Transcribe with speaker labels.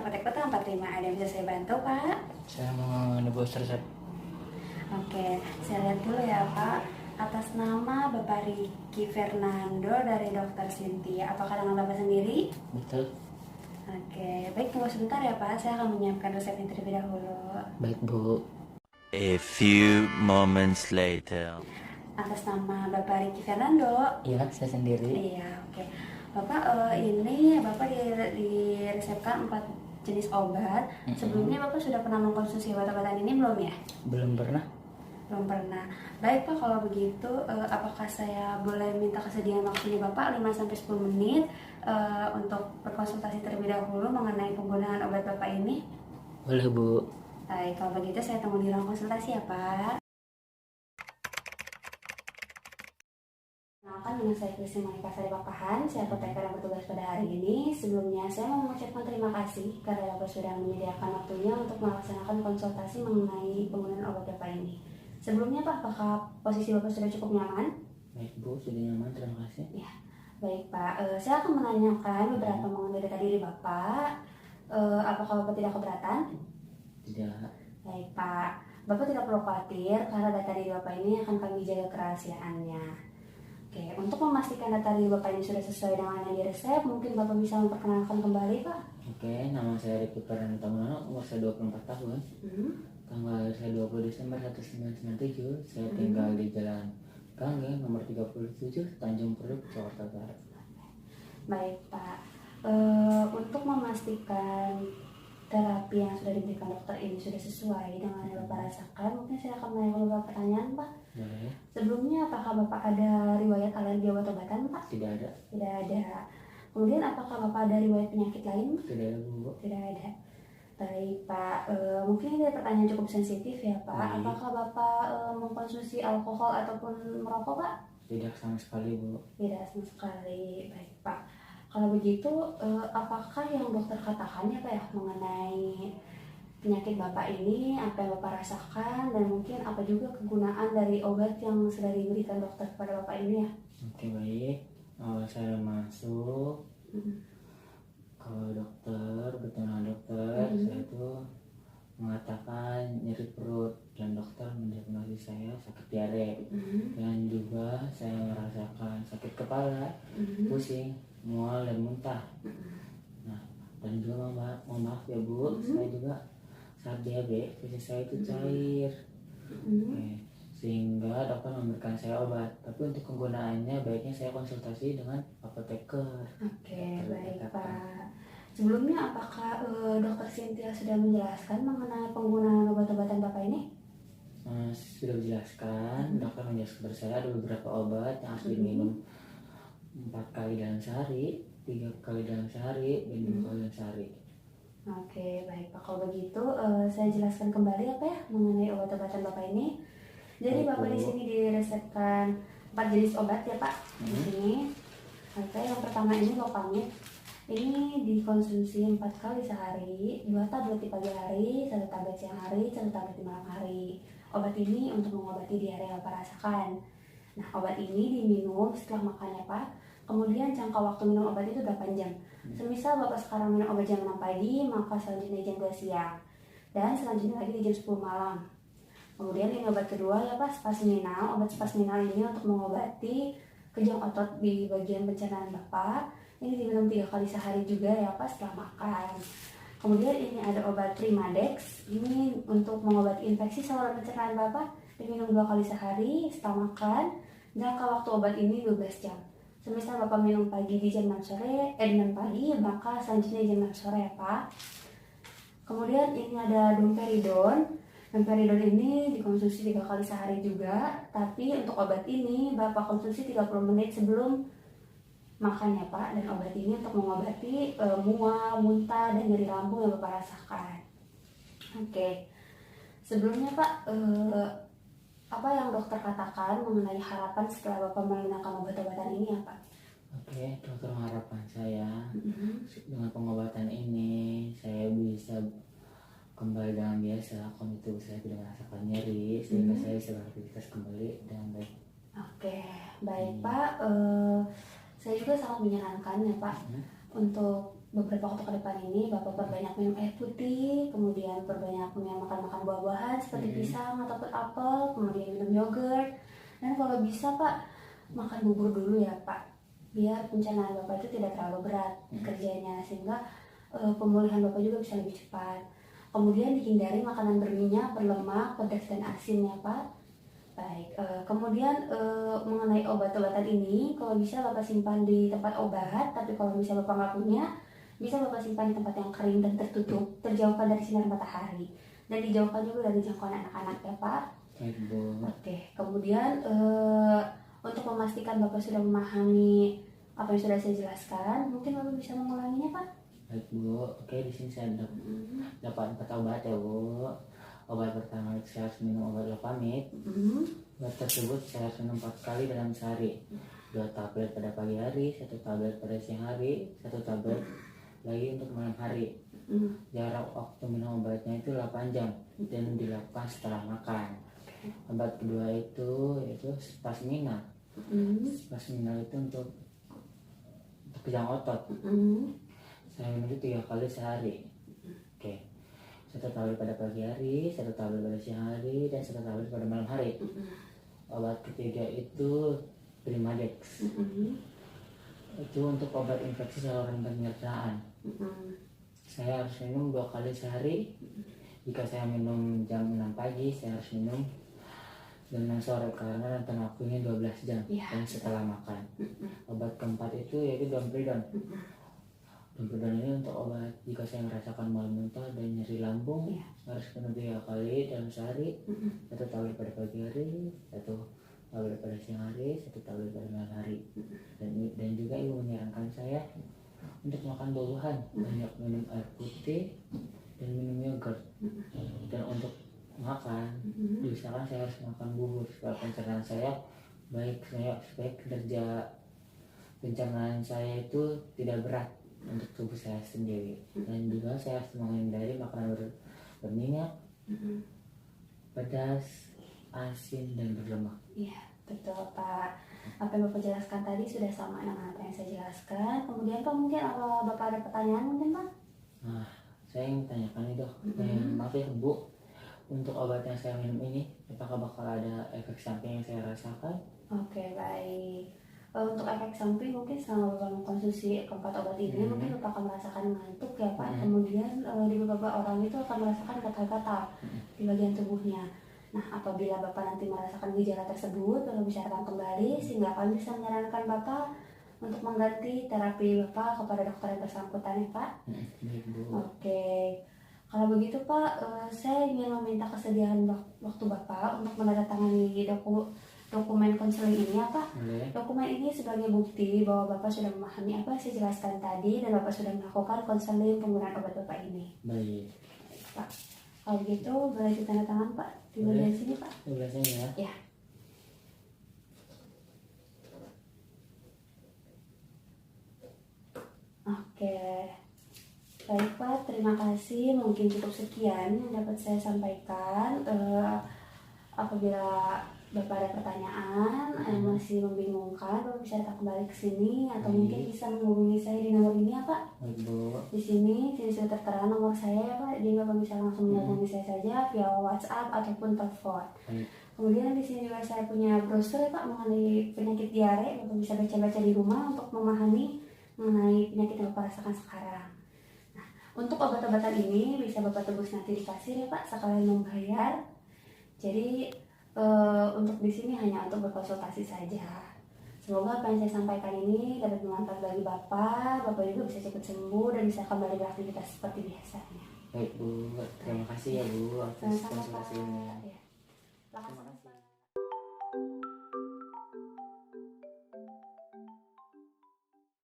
Speaker 1: Apotek Kota 45. Ada yang bisa saya bantu, Pak?
Speaker 2: Saya mau nebus resep.
Speaker 1: Oke, saya lihat dulu ya, Pak. Atas nama Bapak Ricky Fernando dari Dokter Cynthia. Apakah dengan Bapak sendiri?
Speaker 2: Betul.
Speaker 1: Oke, baik, tunggu sebentar ya, Pak. Saya akan menyiapkan resepnya terlebih dahulu.
Speaker 2: Baik, Bu.
Speaker 3: A few moments later.
Speaker 1: Atas nama Bapak Ricky Fernando.
Speaker 2: Iya, saya sendiri.
Speaker 1: Iya, oke. Bapak, ini Bapak diresepkan 4 jenis obat. Sebelumnya Bapak sudah pernah mengkonsumsi obat-obatan ini belum ya?
Speaker 2: Belum pernah.
Speaker 1: Belum pernah. Baik Pak, kalau begitu apakah saya boleh minta kesediaan waktunya Bapak 5-10 menit untuk berkonsultasi terlebih dahulu mengenai penggunaan obat Bapak ini?
Speaker 2: Boleh, Bu.
Speaker 1: Baik, kalau begitu saya tunggu di ruang konsultasi ya Pak. Kenalkan, dengan saya Kristi Monika Sari Papahan, saya apoteker yang bertugas pada hari ini. Sebelumnya saya mau mengucapkan terima kasih karena Bapak sudah menyediakan waktunya untuk melaksanakan konsultasi mengenai penggunaan obat Bapak ini. Sebelumnya Pak, apakah posisi Bapak sudah cukup nyaman?
Speaker 2: Baik, Bu. Sudah nyaman, terima kasih.
Speaker 1: Ya, baik Pak. Saya akan menanyakan beberapa mengenai data diri Bapak. Apakah Bapak tidak keberatan?
Speaker 2: Tidak.
Speaker 1: Baik Pak. Bapak tidak perlu khawatir karena data diri Bapak ini akan kami jaga kerahasiaannya. Oke, untuk memastikan data diri Bapak ini sudah sesuai dengan yang diresep, mungkin Bapak bisa memperkenalkan kembali Pak.
Speaker 2: Oke, nama saya Ricky Fernando, umur saya 24 tahun. Tanggal lahir saya 20 Desember 1997. Saya tinggal di Jalan Gangge nomor 37, Tanjung Priok, Jakarta Barat.
Speaker 1: Baik Pak, untuk memastikan terapi yang sudah diberikan dokter ini sudah sesuai dengan yang Bapak rasakan, mungkin saya akan menanyakan beberapa pertanyaan Pak.
Speaker 2: Boleh?
Speaker 1: Sebelumnya, apakah Bapak ada riwayat alergi obat-obatan Pak?
Speaker 2: Tidak ada.
Speaker 1: Tidak ada. Kemudian apakah Bapak ada riwayat penyakit lain?
Speaker 2: Tidak ada, Bu.
Speaker 1: Tidak ada. Baik Pak, mungkin ini pertanyaan cukup sensitif ya Pak.
Speaker 2: Baik.
Speaker 1: Apakah Bapak mengkonsumsi alkohol ataupun merokok Pak?
Speaker 2: Tidak sama sekali, Bu.
Speaker 1: Tidak sama sekali. Baik Pak, kalau begitu apakah yang dokter katakan ya Pak ya mengenai penyakit Bapak ini, apa yang Bapak rasakan, dan mungkin apa juga kegunaan dari obat yang sudah diberikan dokter kepada Bapak ini ya?
Speaker 2: Oke, baik. Awal saya masuk ke dokter, bertemu dengan dokter, saya tuh mengatakan nyeri perut dan dokter mendiagnosis saya sakit diare, dan juga saya merasakan sakit kepala, pusing, mual dan muntah. Nah, dan juga mohon maaf ya Bu, saya juga saat diare fisik saya itu cair. Oke, sehingga dokter memberikan saya obat, tapi untuk penggunaannya baiknya saya konsultasi dengan apoteker.
Speaker 1: Oke, baik Pak. Sebelumnya apakah dokter Cynthia sudah menjelaskan mengenai penggunaan obat-obatan Bapak ini?
Speaker 2: Sudah dijelaskan, dokter menjelaskan kepada saya ada beberapa obat yang harus diminum 4 kali dalam sehari, 3 kali dalam sehari, dan 2 kali dalam sehari.
Speaker 1: Oke, baik Pak. Kalau begitu saya jelaskan kembali apa ya mengenai obat-obatan Bapak ini. Jadi
Speaker 2: Baik,
Speaker 1: Bapak
Speaker 2: Bu.
Speaker 1: di sini diresepkan 4 jenis obat ya Pak. Di sini. Oke, yang pertama ini Lopamid. Ini dikonsumsi 4 kali sehari, 2 tablet di pagi hari, 1 tablet siang hari, 1 tablet di malam hari. Obat ini untuk mengobati diare yang Bapak rasakan. Nah, obat ini diminum setelah makan ya Pak. Kemudian jangka waktu minum obat itu 8 jam. Semisal Bapak sekarang minum obat jam 6 pagi, maka selanjutnya jam 2 siang. Dan selanjutnya lagi di jam 10 malam. Kemudian ini obat kedua ya Pak, Spasminal. Obat Spasminal ini untuk mengobati kejang otot di bagian pencernaan Bapak. Ini diminum 3 kali sehari juga ya Pak setelah makan. Kemudian ini ada obat Primadex. Ini untuk mengobati infeksi saluran pencernaan Bapak. Diminum 2 kali sehari setelah makan. Jangka waktu obat ini 12 jam. Semisal Bapak minum pagi di jam 6 sore, 6 pagi, maka selanjutnya jam 6 sore ya Pak. Kemudian ini ada Domperidon. Domperidon ini dikonsumsi 3 kali sehari juga. Tapi untuk obat ini Bapak konsumsi 30 menit sebelum makan ya Pak. Dan obat ini untuk mengobati mual, muntah, dan nyeri lambung yang Bapak rasakan. Oke. Sebelumnya Pak, apa yang dokter katakan mengenai harapan setelah Bapak menggunakan obat-obatan ini ya Pak?
Speaker 2: Oke, dokter, harapan saya dengan pengobatan ini saya bisa kembali dengan biasa, kondisi saya tidak merasakan nyeri, sehingga saya bisa beraktivitas kembali dengan baik.
Speaker 1: Oke, baik Pak. Saya juga sangat menyarankan ya Pak untuk beberapa waktu ke depan ini Bapak perbanyak minum air putih, kemudian perbanyak makan buah-buahan seperti pisang ataupun apel, kemudian minum yogurt, dan kalau bisa Pak makan bubur dulu ya Pak, biar pencernaan Bapak itu tidak terlalu berat kerjanya, sehingga pemulihan Bapak juga bisa lebih cepat. Kemudian dihindari makanan berminyak, berlemak, pedas dan asin ya Pak. Baik, kemudian mengenai obat-obatan ini, kalau bisa Bapak simpan di tempat obat, tapi kalau bisa Bapak nggak punya, bisa Bapak simpan di tempat yang kering dan tertutup, terjauhkan dari sinar matahari, dan dijauhkan juga dari jangkauan anak-anak ya Pak.
Speaker 2: Baik Bu.
Speaker 1: Oke, kemudian untuk memastikan Bapak sudah memahami apa yang sudah saya jelaskan, mungkin Bapak bisa mengulanginya Pak?
Speaker 2: Baik Bu, oke di sini saya dapat 4 obat ya Bu. Obat pertama itu saya harus minum obat Lopamid. Obat tersebut saya harus minum 4 kali dalam sehari. 2 tablet pada pagi hari, 1 tablet pada siang hari, 1 tablet lagi untuk malam hari. Jarak waktu minum obatnya itu 8 jam dan dilakukan setelah makan. Obat kedua itu yaitu Spasmina. Spasmina itu untuk kejang otot. Saya minum itu 3 kali sehari. Oke. 1 tablet pada pagi hari, 1 tablet pada siang hari, dan 1 tablet pada malam hari. Obat ketiga itu Primadex. Itu untuk obat infeksi saluran pencernaan. Saya harus minum 2 kali sehari. Jika saya minum jam 6 pagi, saya harus minum jam 6 sore karena rentan waktunya 12 jam dan setelah makan. Obat keempat itu yaitu Dompridon. Dompridon ini untuk obat jika saya merasakan mual muntah dan nyeri lambung, harus minum 3 kali dalam sehari. 1 tablet pada pagi hari, 1 tablet pada siang hari, 1 tablet pada malam hari. Dan juga ibu menyarankan saya untuk makan buah-buahan, banyak minum air putih dan minum yogurt. Dan untuk makan, misalkan saya harus makan bubur supaya pencernaan saya baik, supaya kerja pencernaan saya itu tidak berat untuk tubuh saya sendiri. Dan juga saya harus menghindari makanan berminyak, pedas, asin dan berlemak.
Speaker 1: Iya, betul Pak. Apa yang Bapak jelaskan tadi sudah sama dengan apa yang saya jelaskan. Kemudian Pak, mungkin apa Bapak ada pertanyaan mungkin Pak?
Speaker 2: Nah, saya ingin tanyakan nih Dok. Maaf ya Bu, untuk obat yang saya minum ini, apakah bakal ada efek samping yang saya rasakan?
Speaker 1: Oke, baik. Untuk efek samping mungkin selama Bapak mengkonsumsi keempat obat ini, mungkin Bapak akan merasakan ngantuk ya Pak. Kemudian di beberapa orang itu akan merasakan gatal-gatal di bagian tubuhnya. Nah, apabila Bapak nanti merasakan gejala tersebut, Bapak bisa datang kembali sehingga kami bisa menyarankan Bapak untuk mengganti terapi Bapak kepada dokter yang bersangkutan ya Pak. Oke, kalau begitu Pak, saya ingin meminta kesediaan waktu Bapak untuk menandatangani dokumen konseling ini ya Pak. Dokumen ini sebagai bukti bahwa Bapak sudah memahami apa yang saya jelaskan tadi dan Bapak sudah melakukan konseling penggunaan obat Bapak ini.
Speaker 2: Baik
Speaker 1: Pak, kalau begitu boleh ditandatangan Pak di bagian sini Pak.
Speaker 2: Di bagian sini ya.
Speaker 1: Ya. Oke, baik Pak, terima kasih. Mungkin cukup sekian yang dapat saya sampaikan. Apabila Bapak ada pertanyaan yang masih membingungkan, Bapak bisa datang kembali ke sini atau mungkin bisa menghubungi saya di nomor ini ya Pak. Di sini sudah tertera nomor saya ya Pak. Jadi Bapak bisa langsung menghubungi saya saja via WhatsApp ataupun telepon. Kemudian di sini juga saya punya brosur ya Pak mengenai penyakit diare. Bapak bisa baca-baca di rumah untuk memahami mengenai penyakit yang Bapak rasakan sekarang. Nah, untuk obat-obatan ini bisa Bapak tebus nanti di kasir ya Pak sekalian membayar. Jadi untuk di sini hanya untuk berkonsultasi saja. Semoga apa yang saya sampaikan ini dapat bermanfaat bagi Bapak. Bapak juga bisa cepat sembuh dan bisa kembali beraktivitas seperti biasanya.
Speaker 2: Baik Bu, terima kasih ya Bu atas
Speaker 1: Sama-sama Pak.
Speaker 2: konsultasinya.
Speaker 1: Ya. Terima kasih.